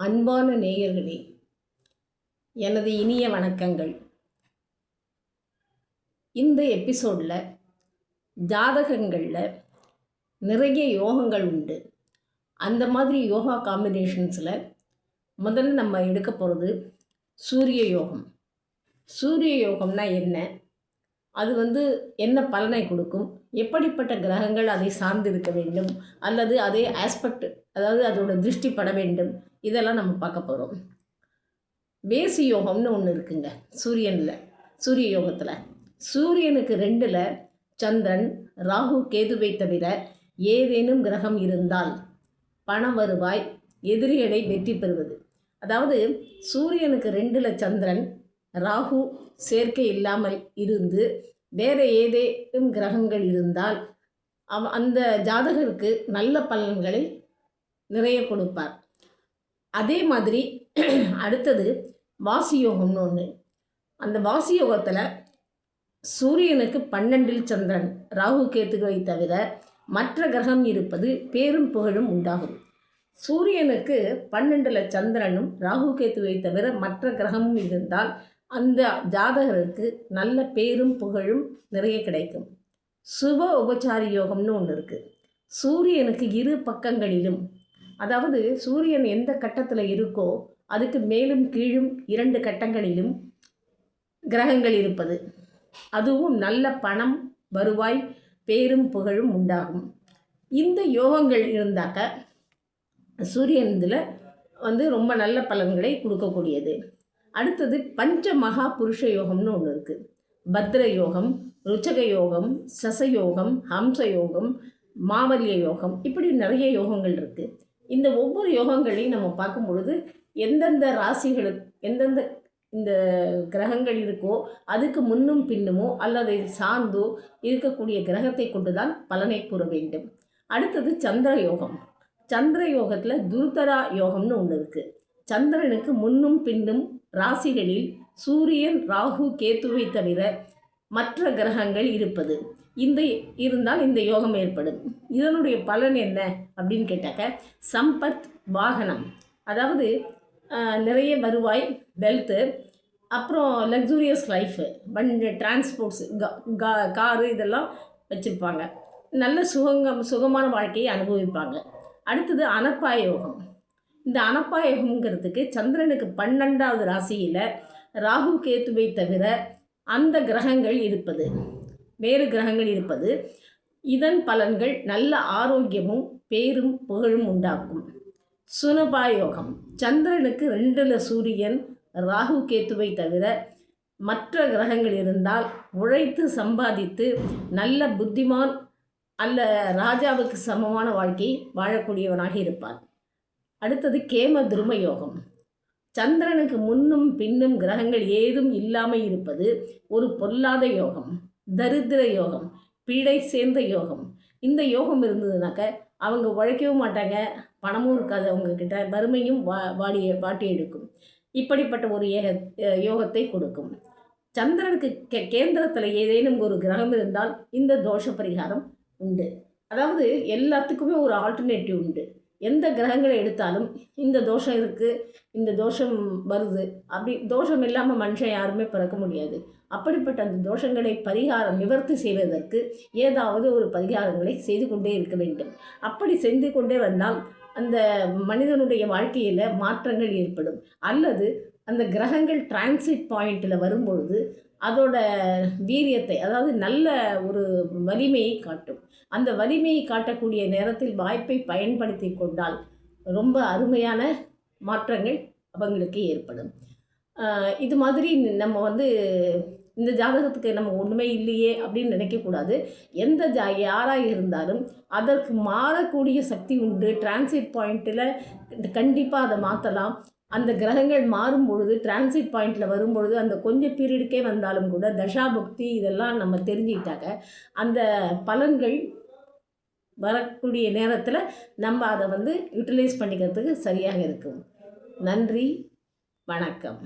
அன்பான நேயர்களே, எனது இனிய வணக்கங்கள். இந்த எபிசோடில் ஜாதகங்களில் நிறைய யோகங்கள் உண்டு. அந்த மாதிரி யோகா காம்பினேஷன்ஸில் முதல்ல நம்ம எடுக்க போகிறது சூரிய யோகம். சூரிய யோகம்னா என்ன? அது என்ன பலனை கொடுக்கும்? எப்படிப்பட்ட கிரகங்கள் அதை சார்ந்து இருக்க வேண்டும், அல்லது அதே ஆஸ்பெக்ட், அதாவது அதோட திருஷ்டி பட வேண்டும், இதெல்லாம் நம்ம பார்க்க போகிறோம். வேசி யோகம்னு ஒன்று இருக்குங்க சூரிய யோகத்தில். சூரியனுக்கு 2ல் சந்திரன், ராகு, கேதுவை தவிர ஏதேனும் கிரகம் இருந்தால் பண வருவாய், எதிரிகளை வெற்றி பெறுவது. அதாவது சூரியனுக்கு 2ல் சந்திரன், ராகு சேர்க்கை இல்லாமல் இருந்து வேறு ஏதேனும் கிரகங்கள் இருந்தால் அந்த ஜாதகருக்கு நல்ல பலன்களை நிறைய கொடுப்பார். அதே மாதிரி அடுத்தது வாசி யோகம்னு ஒன்று. அந்த வாசி யோகத்தில் சூரியனுக்கு 12ல் சந்திரன், ராகு, கேதுவை தவிர மற்ற கிரகம் இருப்பது பேரும் புகழும் உண்டாகும். சூரியனுக்கு 12ல் சந்திரனும், ராகு, கேதுவை தவிர மற்ற கிரகமும் இருந்தால் அந்த ஜாதகருக்கு நல்ல பேரும் புகழும் நிறைய கிடைக்கும். சுப உபச்சாரி யோகம்னு ஒன்று இருக்குது. சூரியனுக்கு 2 பக்கங்களிலும், அதாவது சூரியன் எந்த கட்டத்தில் இருக்கோ அதுக்கு மேலும் கீழும் 2 கட்டங்களிலும் கிரகங்கள் இருப்பது. அதுவும் நல்ல பணம், வருவாய், பேரும் புகழும் உண்டாகும். இந்த யோகங்கள் இருந்தாக்க சூரியன் இதில் ரொம்ப நல்ல பலன்களை கொடுக்கக்கூடியது. அடுத்தது பஞ்ச மகா புருஷ யோகம்னு ஒன்று இருக்குது. பத்ர யோகம், ருச்சக யோகம், சசயோகம், ஹம்ச யோகம், மாவல்ய யோகம், இப்படி நிறைய யோகங்கள் இருக்குது. இந்த ஒவ்வொரு யோகங்களையும் நம்ம பார்க்கும் பொழுது எந்தெந்த ராசிகளுக்கு எந்தெந்த இந்த கிரகங்கள் இருக்கோ அதுக்கு முன்னும் பின்னுமோ அல்லது சார்ந்தோ இருக்கக்கூடிய கிரகத்தை கொண்டு தான் பலனை கூற வேண்டும். அடுத்தது சந்திர யோகம். சந்திர யோகத்தில் துருதரா யோகம்னு ஒன்று இருக்குது. சந்திரனுக்கு முன்னும் பின்னும் ராசிகளில் சூரியன், ராகு, கேதுவை தவிர மற்ற கிரகங்கள் இருப்பது. இருந்தால் இந்த யோகம் ஏற்படும். இதனுடைய பலன் என்ன அப்படின்னு கேட்டாக்க சம்பத், வாகனம், அதாவது நிறைய வருவாய், வெல்த்து, அப்புறம் லக்ஸூரியஸ் லைஃபு, டிரான்ஸ்போர்ட்ஸு, காரு இதெல்லாம் வச்சுருப்பாங்க. நல்ல சுகமான வாழ்க்கையை அனுபவிப்பாங்க. அடுத்தது அனப்பாய யோகம். இந்த அனப்பாய யோகம்ங்கிறதுக்கு சந்திரனுக்கு 12வது ராசியில் ராகு, கேதுவை தவிர அந்த கிரகங்கள் இருப்பது, வேறு கிரகங்கள் இருப்பது. இதன் பலன்கள் நல்ல ஆரோக்கியமும் பேரும் புகழும் உண்டாக்கும். சுனபா யோகம். சந்திரனுக்கு 2ல் சூரியன், ராகு, கேதுவை தவிர மற்ற கிரகங்கள் இருந்தால் உழைத்து சம்பாதித்து நல்ல புத்திமான் அல்ல ராஜாவுக்கு சமமான வாழ்க்கை வாழக்கூடியவனாக இருப்பார். அடுத்தது கேம துரும யோகம். சந்திரனுக்கு முன்னும் பின்னும் கிரகங்கள் ஏதும் இல்லாமல் இருப்பது ஒரு பொல்லாத யோகம், தரித்திர யோகம், பீடை சேர்ந்த யோகம். இந்த யோகம் இருந்ததுனாக்க அவங்க உழைக்கவும் மாட்டாங்க, பணமும் இருக்காது அவங்கக்கிட்ட, வறுமையும் வாட்டி எடுக்கும். இப்படிப்பட்ட ஒரு யோகத்தை கொடுக்கும். சந்திரனுக்கு கேந்திரத்தில் ஏதேனும் ஒரு கிரகம் இருந்தால் இந்த தோஷ பரிகாரம் உண்டு. அதாவது எல்லாத்துக்குமே ஒரு ஆல்டர்னேட்டிவ் உண்டு. எந்த கிரகங்களை எடுத்தாலும் இந்த தோஷம் இருக்குது, இந்த தோஷம் வருது, அப்படி தோஷம் இல்லாமல் மனுஷன் யாருமே பிறக்க முடியாது. அப்படிப்பட்ட அந்த தோஷங்களை நிவர்த்தி செய்வதற்கு ஏதாவது ஒரு பரிகாரங்களை செய்து கொண்டே இருக்க வேண்டும். அப்படி செய்து கொண்டே வந்தால் அந்த மனிதனுடைய வாழ்க்கையில் மாற்றங்கள் ஏற்படும். அல்லது அந்த கிரகங்கள் டிரான்சிட் பாயிண்டில் வரும்பொழுது அதோட வீரியத்தை, அதாவது நல்ல ஒரு வலிமையை காட்டும். அந்த வலிமையை காட்டக்கூடிய நேரத்தில் வாய்ப்பை பயன்படுத்தி கொண்டால் ரொம்ப அருமையான மாற்றங்கள் அவங்களுக்கு ஏற்படும். இது மாதிரி நம்ம இந்த ஜாதகத்துக்கு நம்ம ஒன்றுமே இல்லையே அப்படின்னு நினைக்கக்கூடாது. எந்த யாராக இருந்தாலும் அதற்கு மாறக்கூடிய சக்தி உண்டு. டிரான்சிட் பாயிண்ட்டில் கண்டிப்பாக அதை மாற்றலாம். அந்த கிரகங்கள் மாறும் பொழுது, டிரான்சிட் பாயிண்டில் வரும்பொழுது, அந்த கொஞ்சம் பீரியடுக்கே வந்தாலும் கூட தசாபுக்தி இதெல்லாம் நம்ம தெரிஞ்சுக்கிட்டாக்க அந்த பலன்கள் வரக்கூடிய நேரத்தில் நம்ம அதை யூட்டிலைஸ் பண்ணிக்கிறதுக்கு சரியாக இருக்கும். நன்றி, வணக்கம்.